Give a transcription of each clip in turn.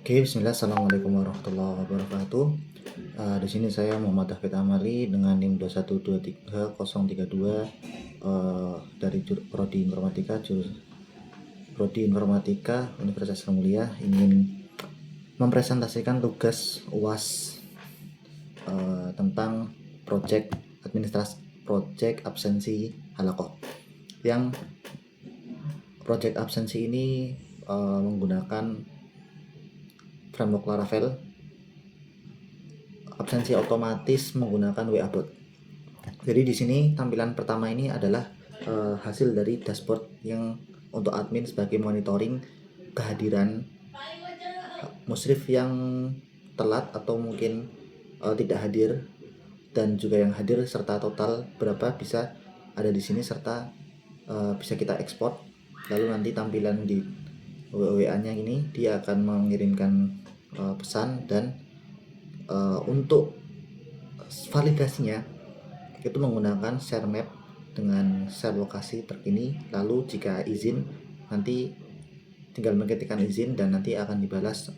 Oke, Bismillah, Assalamualaikum warahmatullahi wabarakatuh. Di sini saya Muhammad Hafid Amali dengan NIM 2123032 dari Prodi Informatika Universitas Mulia, ingin mempresentasikan tugas UAS tentang project absensi halakoh. Yang project absensi ini menggunakan framework Laravel, absensi otomatis menggunakan WA Bot. Jadi di sini tampilan pertama ini adalah hasil dari dashboard yang untuk admin sebagai monitoring kehadiran musyrif yang telat atau mungkin tidak hadir, dan juga yang hadir serta total berapa bisa ada di sini, serta bisa kita ekspor. Lalu nanti tampilan di WA-nya ini dia akan mengirimkan pesan, dan untuk validasinya itu menggunakan share map dengan share lokasi terkini. Lalu jika izin, nanti tinggal mengetikkan izin dan nanti akan dibalas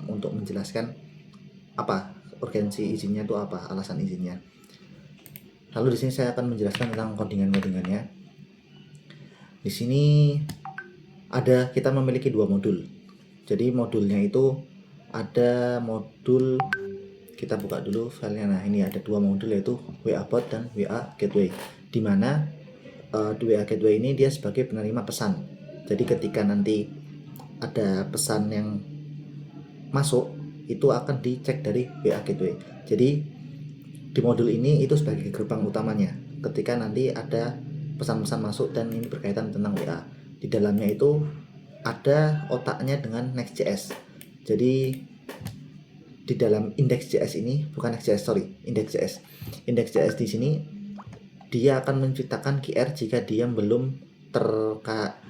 untuk menjelaskan apa urgensi izinnya, itu apa alasan izinnya. Lalu di sini saya akan menjelaskan tentang codingannya. Di sini kita memiliki dua modul. Jadi modulnya itu ada modul, kita buka dulu filenya. Nah, ini ada dua modul, yaitu WA Bot dan WA Gateway, dimana WA Gateway ini dia sebagai penerima pesan. Jadi ketika nanti ada pesan yang masuk, itu akan dicek dari WA Gateway. Jadi di modul ini itu sebagai gerbang utamanya. Ketika nanti ada pesan-pesan masuk dan ini berkaitan tentang WA, di dalamnya itu ada otaknya dengan Next.js. Jadi di dalam Index.js ini, Index.js di sini dia akan menciptakan QR jika dia belum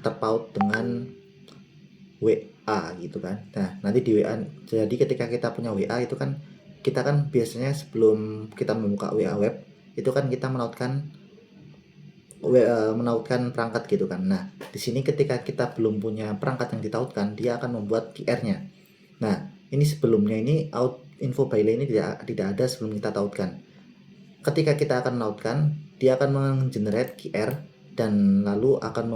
terpaut dengan WA gitu kan. Nah, nanti di WA, jadi ketika kita punya WA itu kan kita kan biasanya sebelum kita membuka WA web itu kan kita menautkan perangkat gitu kan. Nah, di sini ketika kita belum punya perangkat yang ditautkan, dia akan membuat QR-nya. Nah, ini sebelumnya ini info by lane ini tidak ada sebelum kita tautkan. Ketika kita akan menautkan, dia akan menggenerate QR, dan lalu akan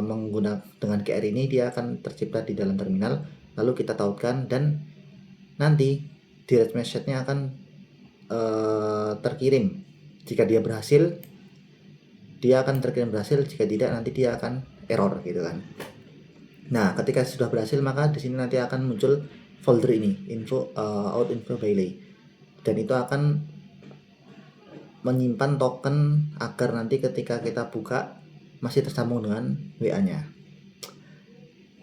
menggunakan dengan QR ini dia akan tercipta di dalam terminal, lalu kita tautkan, dan nanti direct message-nya akan terkirim. Jika dia berhasil, dia akan terkirim berhasil, jika tidak nanti dia akan error gitu kan. Nah, ketika sudah berhasil, maka di sini nanti akan muncul folder ini, info by lane, dan itu akan menyimpan token agar nanti ketika kita buka masih tersambung dengan WA-nya.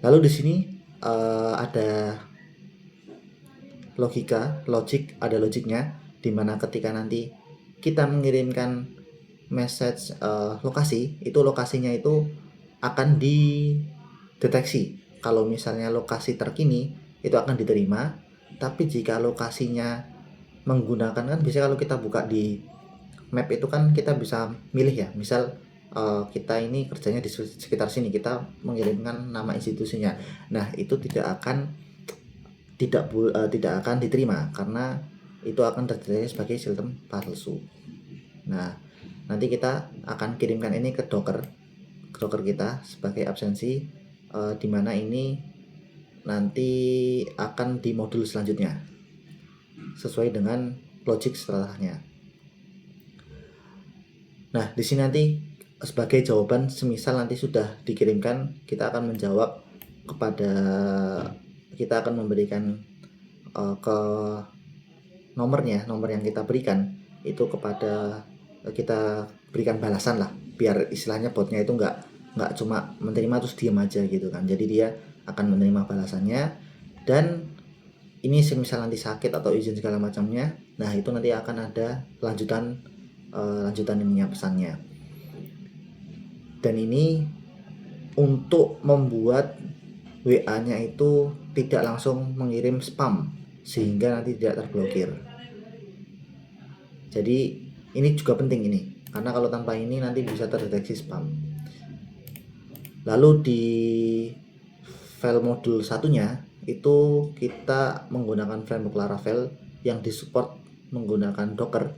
Lalu di sini ada logiknya, dimana ketika nanti kita mengirimkan message lokasi, itu lokasinya itu akan dideteksi. Kalau misalnya lokasi terkini itu akan diterima, tapi jika lokasinya menggunakan, kan biasanya kalau kita buka di map itu kan kita bisa milih ya, misal kita ini kerjanya di sekitar sini, kita mengirimkan nama institusinya. Nah, itu tidak akan diterima karena itu akan terjadi sebagai sistem palsu. Nah, nanti kita akan kirimkan ini ke Docker kita sebagai absensi, dimana ini nanti akan di modul selanjutnya sesuai dengan logik setelahnya. Nah, di sini nanti sebagai jawaban, semisal nanti sudah dikirimkan, kita akan menjawab kita akan memberikan ke nomor yang kita berikan itu kepada, kita berikan balasan lah, biar istilahnya botnya itu nggak cuma menerima terus diam aja gitu kan. Jadi dia akan menerima balasannya, dan ini semisal nanti sakit atau izin segala macamnya, nah itu nanti akan ada lanjutan ininya, pesannya. Dan ini untuk membuat WA-nya itu tidak langsung mengirim spam, sehingga nanti tidak terblokir. Jadi ini juga penting ini, karena kalau tanpa ini nanti bisa terdeteksi spam. Lalu di file modul satunya itu kita menggunakan framework Laravel yang disupport menggunakan Docker,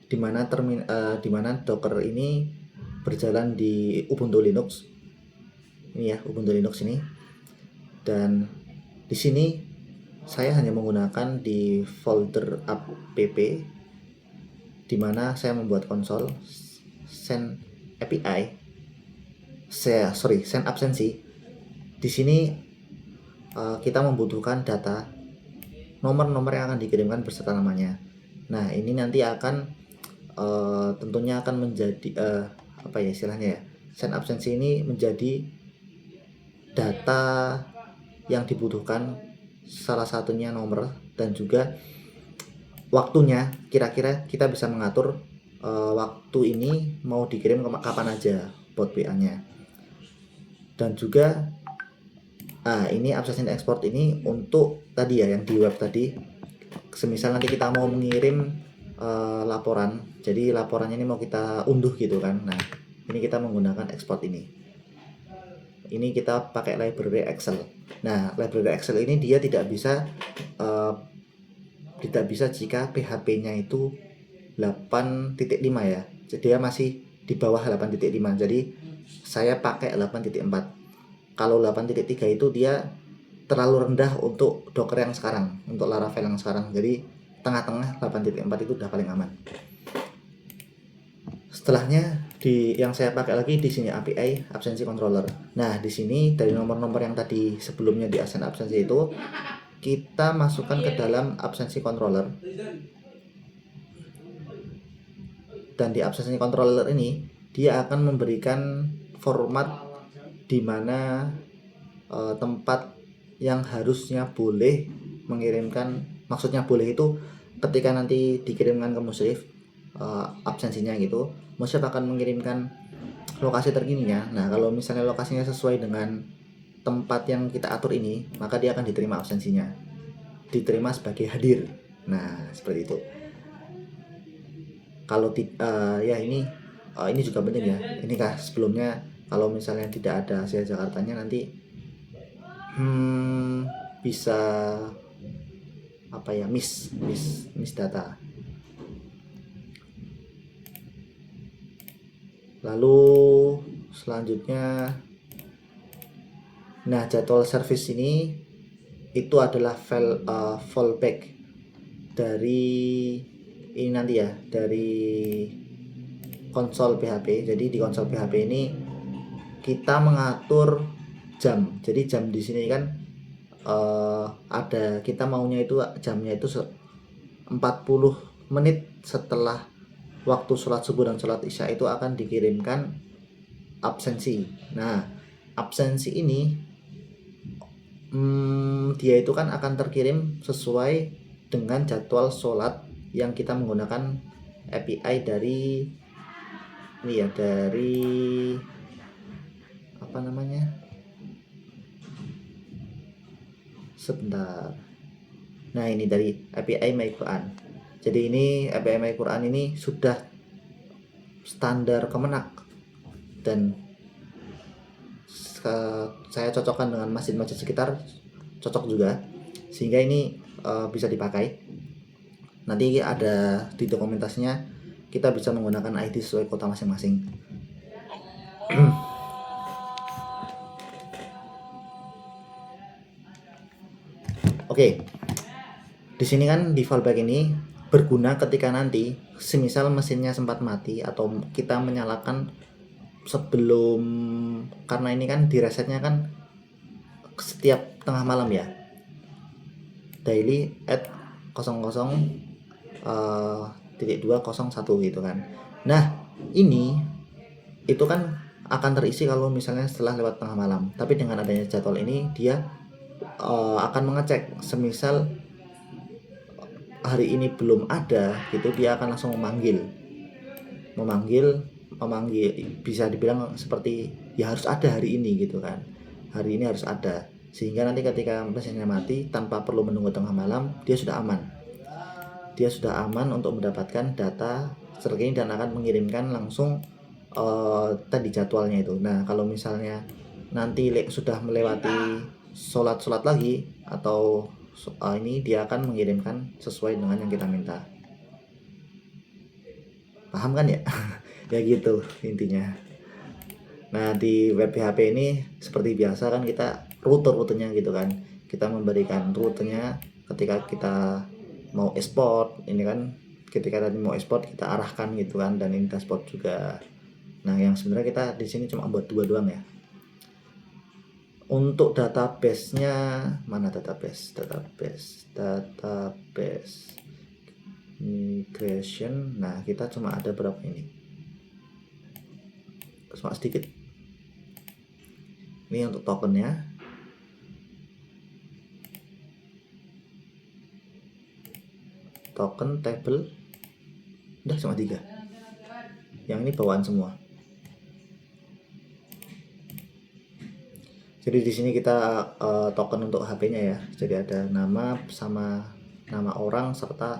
dimana Docker ini berjalan di Ubuntu Linux ini ya, Ubuntu Linux ini. Dan di sini saya hanya menggunakan di folder app, dimana saya membuat konsol send API, send absensi. Di sini kita membutuhkan data nomor-nomor yang akan dikirimkan beserta namanya. Nah, ini nanti akan tentunya akan menjadi apa ya istilahnya ya, send absensi ini menjadi data yang dibutuhkan, salah satunya nomor dan juga waktunya. Kira-kira kita bisa mengatur waktu ini mau dikirim kapan aja buat WA-nya. Dan juga ini absensi export ini untuk tadi ya, yang di web tadi. Semisal nanti kita mau mengirim laporan, jadi laporannya ini mau kita unduh gitu kan. Nah, ini kita menggunakan export ini. Ini kita pakai library Excel. Nah, library Excel ini dia tidak bisa jika PHP-nya itu 8.5 ya. Jadi dia masih di bawah 8.5. Jadi saya pakai 8.4. Kalau 8.3 itu dia terlalu rendah untuk Docker yang sekarang, untuk Laravel yang sekarang. Jadi tengah-tengah 8.4 itu udah paling aman. Setelahnya yang saya pakai lagi di sini API absensi controller. Nah, di sini dari nomor-nomor yang tadi sebelumnya di assign absensi itu kita masukkan ke dalam absensi controller. Dan di absensi controller ini dia akan memberikan format di mana tempat yang harusnya boleh mengirimkan, maksudnya boleh itu ketika nanti dikirimkan ke Mushrif absensinya gitu, Mushrif akan mengirimkan lokasi terkininya. Nah, kalau misalnya lokasinya sesuai dengan tempat yang kita atur ini, maka dia akan diterima absensinya, diterima sebagai hadir. Nah, seperti itu. Kalau ya ini juga penting ya. Ini kah sebelumnya kalau misalnya tidak ada Asia Jakartanya nanti bisa apa ya, miss data. Lalu selanjutnya, nah jadwal service ini itu adalah fallback dari ini nanti ya, dari konsol PHP. Jadi di konsol PHP ini kita mengatur jam. Jadi jam di sini kan ada, kita maunya itu jamnya itu 40 menit setelah waktu sholat subuh dan sholat isya itu akan dikirimkan absensi. Nah, absensi ini dia itu kan akan terkirim sesuai dengan jadwal sholat yang kita menggunakan API dari ini ya, dari apa namanya, sebentar. Nah, ini dari API My Quran. Jadi ini API My Quran ini sudah standar Kemenak dan saya cocokkan dengan masjid-masjid sekitar, cocok juga, sehingga ini bisa dipakai. Nanti ada di dokumentasinya, kita bisa menggunakan ID sesuai kota masing-masing. Oke. Di sini kan di fallback ini berguna ketika nanti semisal mesinnya sempat mati atau kita menyalakan sebelum, karena ini kan di resetnya kan setiap tengah malam ya, daily at 00.201 gitu kan. Nah, ini itu kan akan terisi kalau misalnya setelah lewat tengah malam. Tapi dengan adanya jadwal ini dia akan mengecek, semisal hari ini belum ada gitu, dia akan langsung memanggil, bisa dibilang seperti ya harus ada hari ini gitu kan, hari ini harus ada, sehingga nanti ketika mesinnya mati tanpa perlu menunggu tengah malam, dia sudah aman untuk mendapatkan data terkini dan akan mengirimkan langsung tadi jadwalnya itu. Nah, kalau misalnya nanti sudah melewati sholat lagi atau ini dia akan mengirimkan sesuai dengan yang kita minta. Paham kan ya? Ya gitu intinya. Nah di web PHP ini seperti biasa kan kita rutenya gitu kan, kita memberikan rutenya ketika kita mau export ini kan, ketika tadi mau export kita arahkan gitu kan, dan ini dashboard juga. Nah yang sebenarnya kita di sini cuma buat dua doang ya. Untuk database-nya mana, database migration. Nah kita cuma ada berapa ini, cuma sedikit. Ini untuk tokennya, token table udah cuma 3. Yang ini bawaan semua. Jadi di sini kita token untuk HP-nya ya. Jadi ada nama sama nama orang serta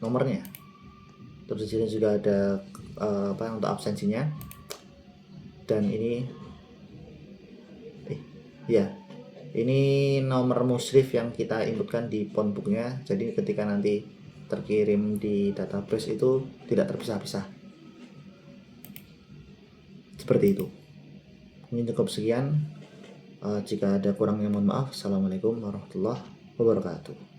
nomornya. Terus di sini juga ada untuk absensinya. Dan ini ya, ini nomor musyrif yang kita inputkan di phonebooknya. Jadi ketika nanti terkirim di database itu tidak terpisah-pisah. Seperti itu. Ini cukup sekian. Jika ada kurangnya mohon maaf. Assalamualaikum warahmatullahi wabarakatuh.